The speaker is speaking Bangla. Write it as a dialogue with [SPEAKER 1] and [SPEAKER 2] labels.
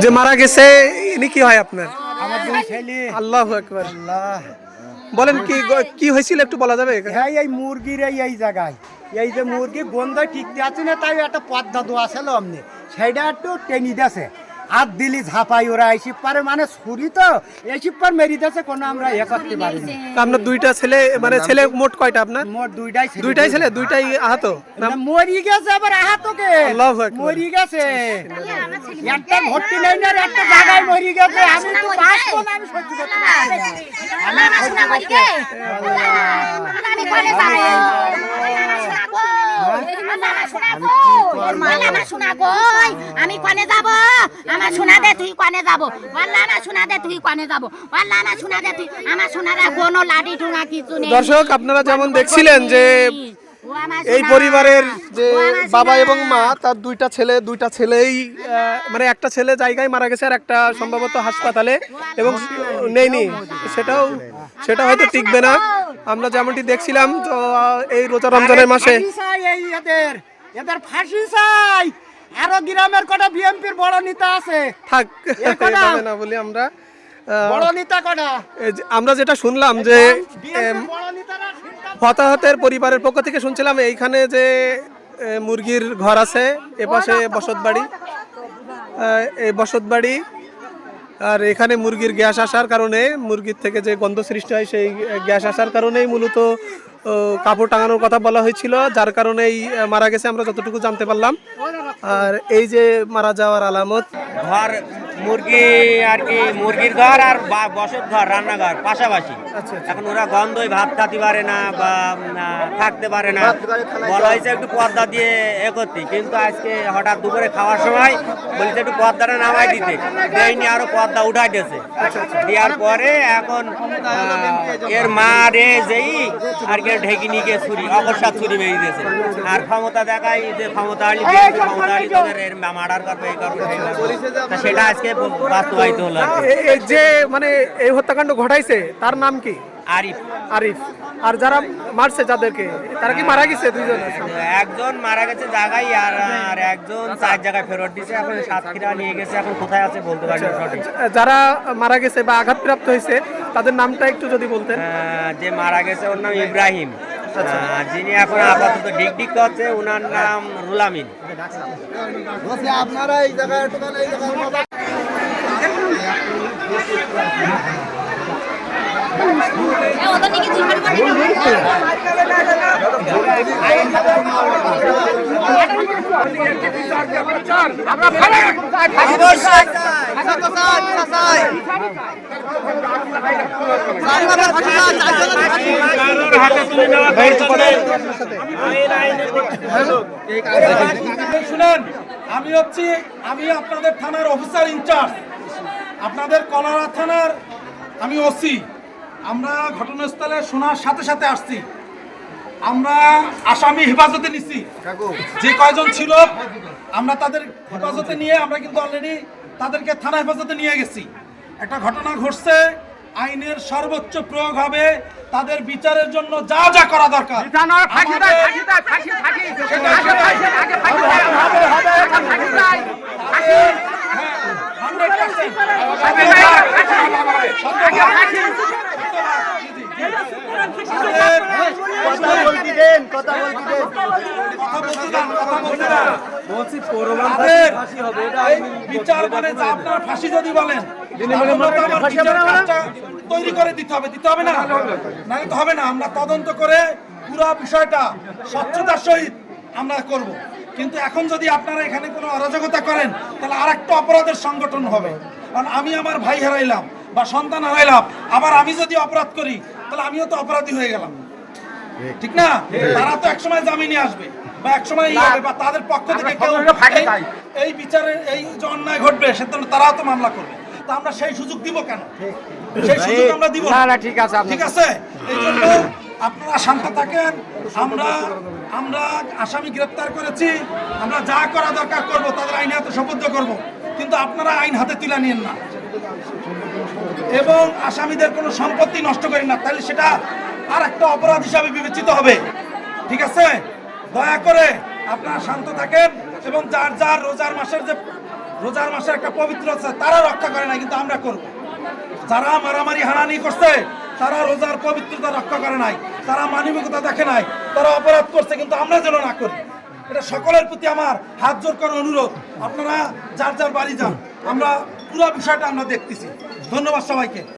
[SPEAKER 1] যে মারা গেছে ইনি কি হয় আপনার?
[SPEAKER 2] আমার দুই ছেলে।
[SPEAKER 1] আল্লাহু আকবার।
[SPEAKER 2] আল্লাহ,
[SPEAKER 1] বলেন কি হয়েছিল একটু বলা যাবে?
[SPEAKER 2] হ্যাঁ, এই মুরগির এই জায়গায় এই যে মুরগি গন্ধ টিকতে আছে না, তাই একটা পদ্মা দোয়া ছিল অমনি, সেইটা একটু টেনি দিয়েছে আর দিলি ঝাপাই ওরা এসব পারে, মানে ছুরি তো এসব পার মেরি দিয়েছে, কোনো আমরা এ করতে পারিনি।
[SPEAKER 1] আপনার দুইটা ছেলে, মানে ছেলে মোট কয়টা আপনার?
[SPEAKER 2] মোট দুইটাই
[SPEAKER 1] ছেলে, দুইটাই আহত?
[SPEAKER 2] মরি গেছে, আবার আহত কে
[SPEAKER 1] আল্লাহু আকবার।
[SPEAKER 2] মরি গেছে, একটা ভর্তি নেই না, একটা জায়গায় মরি গেছে। আমি তো বাঁচবো না, আমি সহ্য করতে পারছি না।
[SPEAKER 3] আমি কনে যাব, আমার শোনা দে তুই কনে যাব, না শোনা দে তুই কনে যাব, না শোনা দে তুই, আমার শোনা দে কোনো লাঠি ঠুঙা কিছু নেই।
[SPEAKER 1] দর্শক, আপনারা যেমন দেখছিলেন যে এই পরিবারের যে বাবা এবং মা, তার দুইটা ছেলেই মানে একটা ছেলে জায়গায় মারা গেছে আর একটা সম্ভবত হাসপাতালে, এবং সেটা হয়তো টিকবে না। আমরা যেমনটি দেখছিলাম, তো এই রোজা রমজানের মাসে
[SPEAKER 2] এদের ফাঁসি চাই। আরো গ্রামের কটা বিএনপির বড় নেতা আছে,
[SPEAKER 1] থাক না বলি আমরা,
[SPEAKER 2] বড় নেতা কটা
[SPEAKER 1] আমরা যেটা শুনলাম যে হতাহতের পরিবারের পক্ষ থেকে শুনছিলাম এইখানে যে মুরগির ঘর আছে, এপাশে বসতবাড়ি, আর এখানে মুরগির গ্যাস আসার কারণে, মুরগির থেকে যে গন্ধ সৃষ্টি হয় সেই গ্যাস আসার কারণেই মূলত কাপড় টাঙানোর কথা বলা হয়েছিল, যার কারণেই মারা গেছে আমরা যতটুকু জানতে পারলাম। আর এই যে মারা যাওয়ার আলামত,
[SPEAKER 4] ঘর মুরগি আর কি, মুরগির ঘর আর বসত ঘর, রান্নাঘর পাশাপাশি। এখন ওরা গন্ধই ভাত খাতে পারে না বা থাকতে পারে না, বলা হয়েছে একটু পর্দা দিয়ে এ করতে, কিন্তু আজকে হঠাৎ দুপুরে খাওয়ার সময় বলছে একটু পর্দাটা নামাই দিতে, দেয়নি, আরো পর্দা উঠাই দিয়েছে। দেওয়ার পরে এখন এর মা রে যেই আর কি ঢেকে নিয়ে গিয়ে ছুরি, অকস্মাৎ ছুরি মেরে দিয়েছে। আর ক্ষমতা দেখাই যে ক্ষমতা আলি তোদের এর মার্ডার করবে, এই করবে, সেটা আজকে বাস্তবায়িত হলো।
[SPEAKER 1] যে মানে এই হত্যাকাণ্ড ঘটাইছে তার নাম কি? আরিফ। আর যারা মারছে যাদেরকে, তারা কি মারা গেছে? দুইজন,
[SPEAKER 4] একজন মারা গেছে জায়গায়, আর একজন 4 জায়গায় ফেরত দিয়েছে, এখন সাতক্ষীরা নিয়ে গেছে, এখন কোথায় আছে বলতে পারি না।
[SPEAKER 1] যারা মারা গেছে বা আঘাতপ্রাপ্ত হয়েছে তাদের নামটা একটু যদি বলতেন।
[SPEAKER 4] যে মারা গেছে ওর নাম ইব্রাহিম, যিনি এখন আপাতত ডিগ করছে ওনার নাম রুলামিন।
[SPEAKER 2] আপনারা এই জায়গায়
[SPEAKER 5] শুনেন, আমি আপনাদের থানার অফিসার ইনচার্জ, আপনাদের কলারা থানার আমি ওসি। আমরা ঘটনাস্থলে শোনার সাথে সাথে আসছি, আমরা আসামি হেফাজতে নিচ্ছি। যে কয়জন ছিল আমরা তাদের হেফাজতে নিয়ে, আমরা কিন্তু অলরেডি তাদেরকে থানা হেফাজতে নিয়ে গেছি। একটা ঘটনা ঘটছে, আইনের সর্বোচ্চ প্রয়োগ হবে, তাদের বিচারের জন্য যা যা করা দরকার বিচার মানে আপনার ফাঁসি যদি বলেন তৈরি করে দিতে হবে না, নাহলে তো হবে না। আমরা তদন্ত করে পুরো বিষয়টা স্বচ্ছতার সহিত আমরা করব। কিন্তু এখন যদি আপনারা এখানে কোনো অরাজকতা করেন, তাহলে আরেকটা অপরাধের সংগঠন হবে। কারণ আমি আমার ভাই হারাইলাম বা সন্তান হারাইলাম, আবার আমি যদি অপরাধ করি তাহলে আমিও তো অপরাধী হয়ে গেলাম, ঠিক না? তারা তো একসময় জামিনে আসবে বা একসময় বা তাদের পক্ষ থেকে কেউ এই বিচারে এই যে অন্যায় ঘটবে সেজন্য তারাও তো মামলা করবে। তা আমরা সেই সুযোগ দিব কেন? সেই সুযোগ আমরা দিব না। ঠিক আছে, এই জন্য আপনারা শান্ত থাকেন। আমরা আসামি গ্রেফতার করেছি, আমরা যা করা দরকার করব, তাদের আইন হাতে সোপর্দ করব, কিন্তু আপনারা আইন হাতে তুলে নিয়েন না এবং আসামিদের কোনো সম্পত্তি নষ্ট করেন না, তাহলে সেটা আর একটা অপরাধ হিসাবে বিবেচিত হবে। ঠিক আছে, দয়া করে আপনারা শান্ত থাকেন, এবং যার যার রোজার মাসের একটা পবিত্রতা তারা রক্ষা করে না, কিন্তু আমরা করব। যারা মারামারি হানানি করছে তারা রোজার পবিত্রতা রক্ষা করে নাই, তারা মানবিকতা দেখে নাই, তারা অপরাধ করছে, কিন্তু আমরা যেন না করি। এটা সকলের প্রতি আমার হাত জোর করে অনুরোধ, আপনারা যার যার বাড়ি যান, আমরা পুরো বিষয়টা আমরা দেখতেছি। ধন্যবাদ সবাইকে।